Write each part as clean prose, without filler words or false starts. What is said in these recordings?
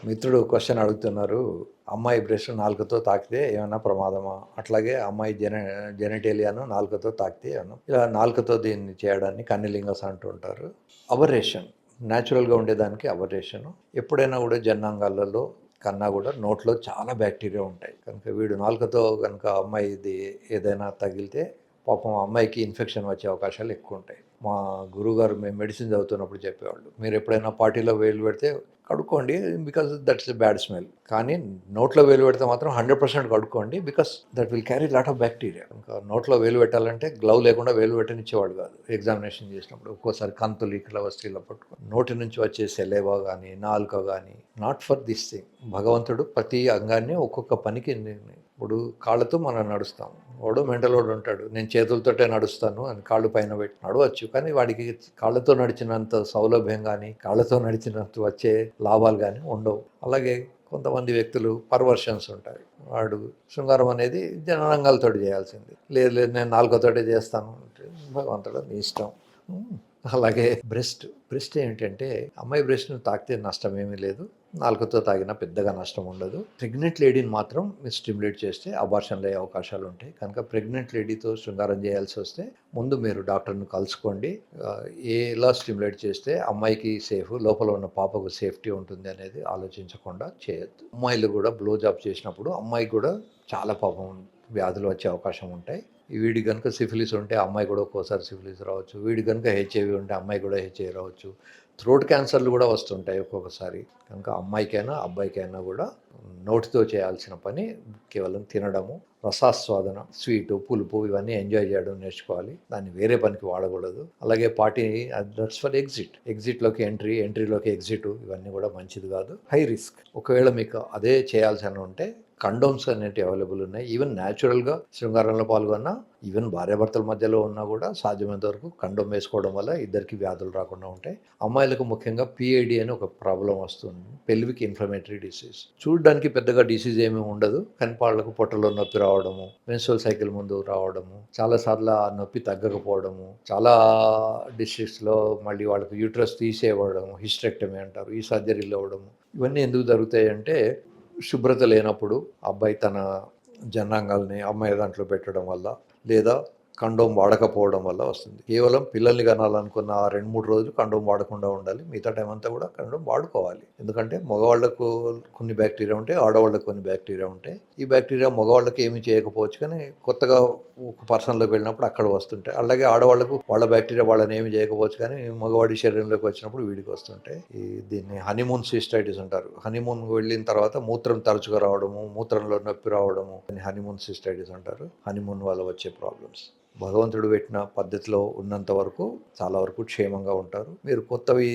మిత్రుడు క్వశ్చన్ అడుగుతున్నారు. అమ్మాయి బ్రెస్ట్ నాలుకతో తాకితే ఏమన్నా ప్రమాదమా? అట్లాగే అమ్మాయి జెనిటేలియాను నాలుకతో తాకితే ఏమన్నా ఇలా నాలుకతో దీన్ని చేయడాన్ని కన్నిలింగస్ అంటూ ఉంటారు. అబర్రేషన్ న్యాచురల్గా ఉండేదానికి అబర్రేషను. ఎప్పుడైనా కూడా జనాంగాలలో కన్నా కూడా నోట్లో చాలా బ్యాక్టీరియా ఉంటాయి. కనుక వీడు నాలుకతో కనుక అమ్మాయిది ఏదైనా తగిలితే పాపం అమ్మాయికి ఇన్ఫెక్షన్ వచ్చే అవకాశాలు ఎక్కువ ఉంటాయి. మా గురువుగారు మేము మెడిసిన్ చదువుతున్నప్పుడు చెప్పేవాళ్ళు, మీరు ఎప్పుడైనా పార్టీలో వేలు పెడితే కడుక్కోండి, because that's a bad smell. కానీ నోట్లో వేలు పెడితే మాత్రం 100% కడుక్కోండి, because that will carry lot of bacteria. ఇంకా నోట్లో వేలు పెట్టాలంటే గ్లవ్ లేకుండా వేలు పెట్టనిచ్చేవాడు కాదు. ఎగ్జామినేషన్ చేసినప్పుడు ఒక్కోసారి కంతులు ఇక్కడ వస్తే ఇలా పట్టుకొని నోటి నుంచి వచ్చే సెలేవా కానీ నాలుక కానీ నాట్ ఫర్ దిస్ థింగ్. భగవంతుడు ప్రతి అంగాన్ని ఒక్కొక్క పనికి ఇప్పుడు కాళ్ళతో మనం నడుస్తాం. వాడు మెంటల్ వాడు ఉంటాడు, నేను చేతులతోటే నడుస్తాను అని కాళ్ళు పైన పెట్టి నడవచ్చు, కానీ వాడికి కాళ్ళతో నడిచినంత సౌలభ్యం కానీ కాళ్ళతో నడిచినంత వచ్చే లాభాలు కానీ ఉండవు. అలాగే కొంతమంది వ్యక్తులు పర్వర్షన్స్ ఉంటాయి. వాడు శృంగారం అనేది జనరంగాలతో చేయాల్సింది, లేదు లేదు నేను నాలుగుతోటే చేస్తాను అంటే భగవంతుడు నీ ఇష్టం. అలాగే బ్రెస్ట్ ఏంటంటే అమ్మాయి బ్రెస్ట్ను తాకితే నష్టం ఏమీ లేదు, నాలుకతో తాగినా పెద్దగా నష్టం ఉండదు. ప్రెగ్నెంట్ లేడీని మాత్రం మీరు స్టిమ్యులేట్ చేస్తే అబార్షన్లు అయ్యే అవకాశాలు ఉంటాయి. కనుక ప్రెగ్నెంట్ లేడీతో శృంగారం చేయాల్సి వస్తే ముందు మీరు డాక్టర్ని కలుసుకోండి. ఎలా స్టిమ్యులేట్ చేస్తే అమ్మాయికి సేఫ్, లోపల ఉన్న పాపకు సేఫ్టీ ఉంటుంది అనేది ఆలోచించకుండా చేయొద్దు. అమ్మాయిలు కూడా బ్లో జాబ్ చేసినప్పుడు అమ్మాయికి కూడా చాలా పాపం వ్యాధులు వచ్చే అవకాశం ఉంటాయి. వీడి కనుక సిఫిలిస్ ఉంటే అమ్మాయి కూడా ఒక్కోసారి సిఫిలిస్ రావచ్చు, వీడి కనుక హెచ్ఐవి ఉంటే అమ్మాయి కూడా హెచ్ఐవి రావచ్చు. థ్రోట్ క్యాన్సర్లు కూడా వస్తుంటాయి ఒక్కొక్కసారి. కనుక అమ్మాయికైనా అబ్బాయికైనా కూడా నోటితో చేయాల్సిన పని కేవలం తినడము, రసాస్వాదన, స్వీటు, పులుపు ఇవన్నీ ఎంజాయ్ చేయడం నేర్చుకోవాలి. దాన్ని వేరే పనికి వాడకూడదు. అలాగే పార్టీ దట్స్ ఫర్ ఎగ్జిట్లోకి ఎంట్రీలోకి ఎగ్జిట్ ఇవన్నీ కూడా మంచిది కాదు, హై రిస్క్. ఒకవేళ మీకు అదే చేయాల్సి ఉంటే కండోమ్స్ అనేటివి అవైలబుల్ ఉన్నాయి. ఈవెన్ న్యాచురల్గా శృంగారంలో పాల్గొన్నా, ఈవెన్ భార్యాభర్తల మధ్యలో ఉన్నా కూడా సాధ్యమైనంత వరకు కండోమ్ వేసుకోవడం వల్ల ఇద్దరికి వ్యాధులు రాకుండా ఉంటాయి. అమ్మాయిలకు ముఖ్యంగా పిఐడి అని ఒక ప్రాబ్లం వస్తుంది, పెల్విక్ ఇన్ఫ్లమేటరీ డిసీజ్. చూడడానికి పెద్దగా డిసీజ్ ఏమీ ఉండదు, కానీ వాళ్ళకు పొట్టలో నొప్పి రావడము, మెన్స్ట్రువల్ సైకిల్ ముందు రావడము, చాలాసార్లు ఆ నొప్పి తగ్గకపోవడము, చాలా డిస్ట్రిక్ట్స్లో మళ్ళీ వాళ్ళకు యూట్రస్ తీసేయడము, హిస్టెక్టమీ అంటారు, ఈ సర్జరీలు అవ్వడము. ఇవన్నీ ఎందుకు జరుగుతాయి అంటే శుభ్రత లేనప్పుడు అబ్బాయి తన జనాంగాల్ని అమ్మాయి దాంట్లో పెట్టడం వల్ల, లేదా కండోమ్ వాడకపోవడం వల్ల వస్తుంది. కేవలం పిల్లల్ని కనాలనుకున్న ఆ 2-3 రోజులు కండోమ్ వాడకుండా ఉండాలి, మిగతా టైం అంతా కూడా కండోమ్ వాడుకోవాలి. ఎందుకంటే మగవాళ్లకు కొన్ని బ్యాక్టీరియా ఉంటాయి, ఆడవాళ్ళకు కొన్ని బ్యాక్టీరియా ఉంటాయి. ఈ బ్యాక్టీరియా మగవాళ్ళకి ఏమీ చేయకపోవచ్చు, కానీ కొత్తగా ఒక పర్సన్లోకి వెళ్ళినప్పుడు అక్కడ వస్తుంటాయి. అలాగే ఆడవాళ్లకు వాళ్ళ బ్యాక్టీరియా వాళ్ళని ఏమి చేయకపోవచ్చు, కానీ మగవాడి శరీరంలోకి వచ్చినప్పుడు వీడికి వస్తుంటాయి. దీన్ని హనీమూన్ సిస్టైటిస్ అంటారు. హనీమూన్ వెళ్ళిన తర్వాత మూత్రం తరచుగా రావడము, మూత్రంలో నొప్పి రావడము, హనీమూన్ సిస్టైటిస్ అంటారు. హనీమూన్ వల్ల వచ్చే ప్రాబ్లమ్స్. భగవంతుడు పెట్టిన పద్ధతిలో ఉన్నంత వరకు చాలా వరకు క్షేమంగా ఉంటారు. మీరు కొత్తవి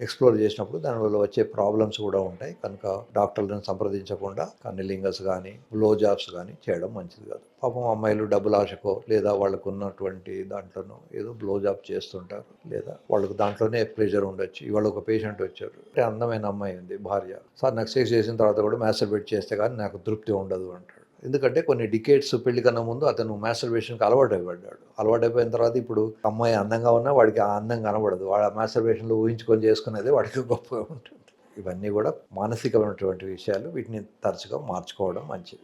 ఎక్స్ప్లోర్ చేసినప్పుడు దానివల్ల వచ్చే ప్రాబ్లమ్స్ కూడా ఉంటాయి. కనుక డాక్టర్లను సంప్రదించకుండా కన్నిలింగస్ కానీ బ్లో జాబ్స్ కానీ చేయడం మంచిది కాదు. పాపం అమ్మాయిలు డబ్బుల ఆశకో లేదా వాళ్ళకు ఉన్నటువంటి దాంట్లోనో ఏదో బ్లో జాబ్ చేస్తుంటారు, లేదా వాళ్ళకు దాంట్లోనే ప్రెషర్ ఉండొచ్చు. ఇవాళ ఒక పేషెంట్ వచ్చారు, అంటే అందమైన అమ్మాయి ఉంది, భార్య, సార్ నాకు సెక్స్ చేసిన తర్వాత కూడా మ్యాస్టర్బేట్ చేస్తే కానీ నాకు తృప్తి ఉండదు అంటాడు. ఎందుకంటే కొన్ని డికేట్స్ పెళ్లి కన్నా ముందు అతను మ్యాస్టర్బేషన్కి అలవాటైపోయిన తర్వాత ఇప్పుడు అమ్మాయి అందంగా ఉన్నా వాడికి ఆ అందం కనబడదు, వాడు ఆ మ్యాస్టర్బేషన్లో ఊహించుకొని చేసుకునేది వాడికి గొప్పగా ఉంటుంది. ఇవన్నీ కూడా మానసికమైనటువంటి విషయాలు, వీటిని తరచుగా మార్చుకోవడం మంచిది.